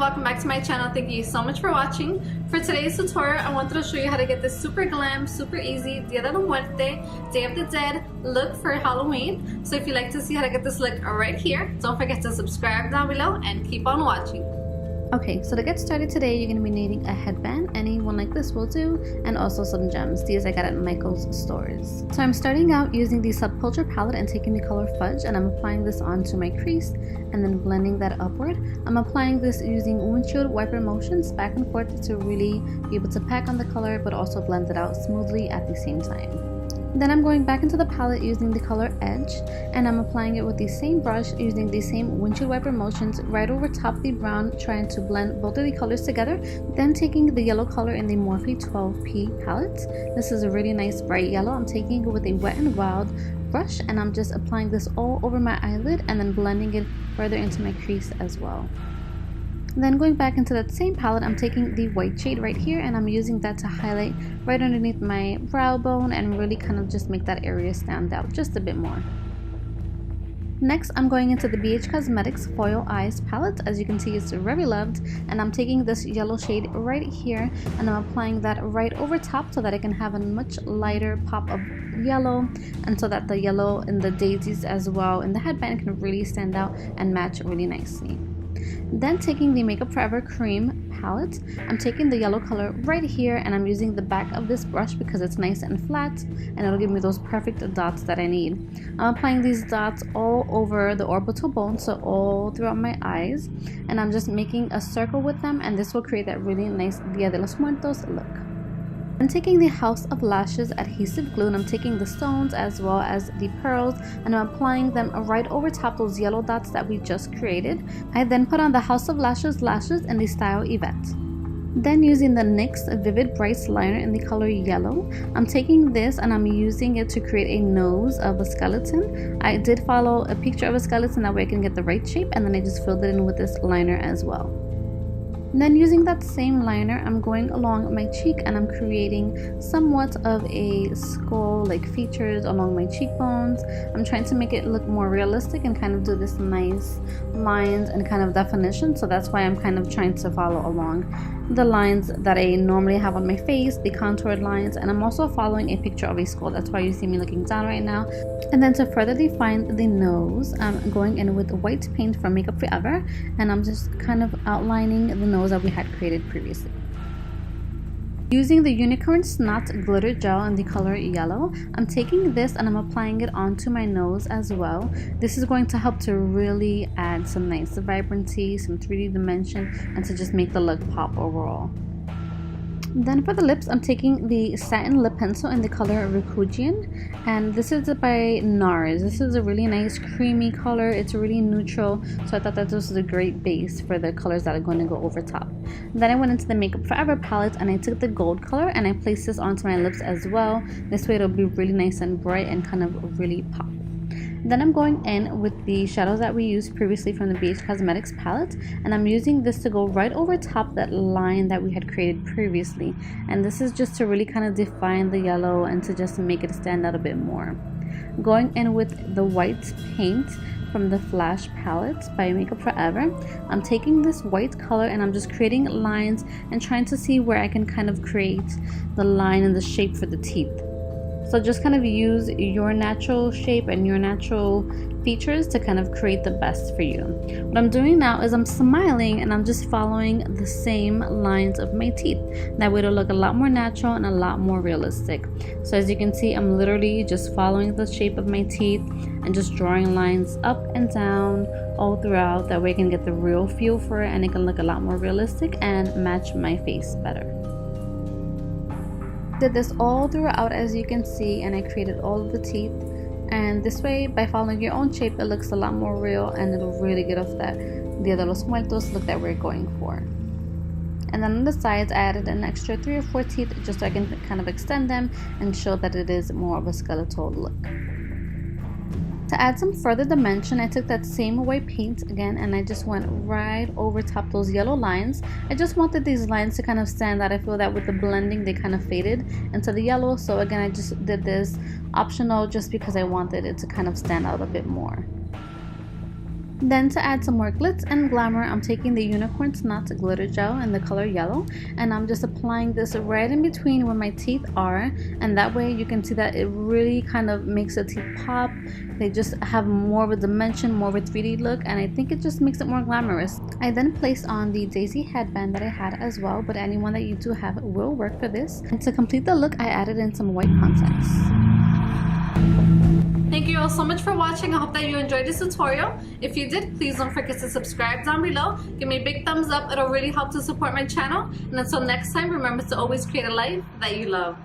welcome back to my channel. Thank you so much for watching. For today's tutorial, I wanted to show you how to get this super glam, super easy Dia de la Muerte, Day of the Dead look for Halloween. So if you'd like to see how to get this look right here, don't forget to subscribe down below and keep on watching. Okay, so to get started today, you're going to be needing a headband. Any one like this will do, and also some gems. These I got at Michael's stores. So I'm starting out using the Subculture palette and taking the color Fudge, and I'm applying this onto my crease and then blending that upward. I'm applying this using windshield wiper motions back and forth to really be able to pack on the color but also blend it out smoothly at the same time. Then I'm going back into the palette using the color Edge, and I'm applying it with the same brush using the same windshield wiper motions right over top the brown, trying to blend both of the colors together. Then taking the yellow color in the Morphe 12P palette. This is a really nice bright yellow. I'm taking it with a Wet n Wild brush, and I'm just applying this all over my eyelid and then blending it further into my crease as well. Then going back into that same palette, I'm taking the white shade right here and I'm using that to highlight right underneath my brow bone and really kind of just make that area stand out just a bit more. Next, I'm going into the BH Cosmetics Foil Eyes palette. As you can see, it's very loved, and I'm taking this yellow shade right here and I'm applying that right over top so that it can have a much lighter pop of yellow, and so that the yellow in the daisies as well in the headband can really stand out and match really nicely. Then taking the Makeup Forever Cream palette, I'm taking the yellow color right here and I'm using the back of this brush because it's nice and flat and it'll give me those perfect dots that I need. I'm applying these dots all over the orbital bone, so all throughout my eyes, and I'm just making a circle with them, and this will create that really nice Dia de los Muertos look. I'm taking the House of Lashes adhesive glue and I'm taking the stones as well as the pearls and I'm applying them right over top those yellow dots that we just created. I then put on the House of Lashes lashes in the style Yvette. Then using the NYX Vivid Brights liner in the color yellow, I'm taking this and I'm using it to create a nose of a skeleton. I did follow a picture of a skeleton, that way I can get the right shape, and then I just filled it in with this liner as well. And then using that same liner, I'm going along my cheek and I'm creating somewhat of a skull-like features along my cheekbones. I'm trying to make it look more realistic and kind of do this nice lines and kind of definition, so that's why I'm kind of trying to follow along the lines that I normally have on my face, the contoured lines, and I'm also following a picture of a skull. That's why you see me looking down right now. And then to further define the nose, I'm going in with white paint from Makeup Forever, and I'm just kind of outlining the nose that we had created previously. Using the Unicorn Snot glitter gel in the color yellow, I'm taking this and I'm applying it onto my nose as well. This is going to help to really add some nice vibrancy, some 3D dimension, and to just make the look pop overall. Then for the lips, I'm taking the satin lip pencil in the color Refugian, and this is by NARS. This is a really nice creamy color. It's really neutral, so I thought that this was a great base for the colors that are going to go over top. Then I went into the Makeup Forever palette and I took the gold color and I placed this onto my lips as well. This way it'll be really nice and bright and kind of really pop. Then I'm going in with the shadows that we used previously from the BH Cosmetics palette, and I'm using this to go right over top that line that we had created previously, and this is just to really kind of define the yellow and to just make it stand out a bit more. Going in with the white paint from the Flash palette by Makeup Forever, I'm taking this white color and I'm just creating lines and trying to see where I can kind of create the line and the shape for the teeth. So just kind of use your natural shape and your natural features to kind of create the best for you. What I'm doing now is I'm smiling and I'm just following the same lines of my teeth. That way it'll look a lot more natural and a lot more realistic. So as you can see, I'm literally just following the shape of my teeth and just drawing lines up and down all throughout. That way I can get the real feel for it and it can look a lot more realistic and match my face better. Did this all throughout, as you can see, and I created all of the teeth, and this way by following your own shape it looks a lot more real and it'll really get off that Dia de los Muertos look that we're going for. And then on the sides I added an extra 3 or 4 teeth just so I can kind of extend them and show that it is more of a skeletal look. To add some further dimension, I took that same white paint again and I just went right over top those yellow lines. I just wanted these lines to kind of stand out. I feel that with the blending they kind of faded into the yellow, so again I just did this optional just because I wanted it to kind of stand out a bit more. Then to add some more glitz and glamour, I'm taking the Unicorn Knots glitter gel in the color yellow, and I'm just applying this right in between where my teeth are, and that way you can see that it really kind of makes the teeth pop. They just have more of a dimension, more of a 3D look, and I think it just makes it more glamorous. I then placed on the daisy headband that I had as well, but anyone that you do have will work for this. And to complete the look, I added in some white contacts. Thank you all so much for watching. I hope that you enjoyed this tutorial. If you did, please don't forget to subscribe down below. Give me a big thumbs up. It'll really help to support my channel. And until next time, remember to always create a life that you love.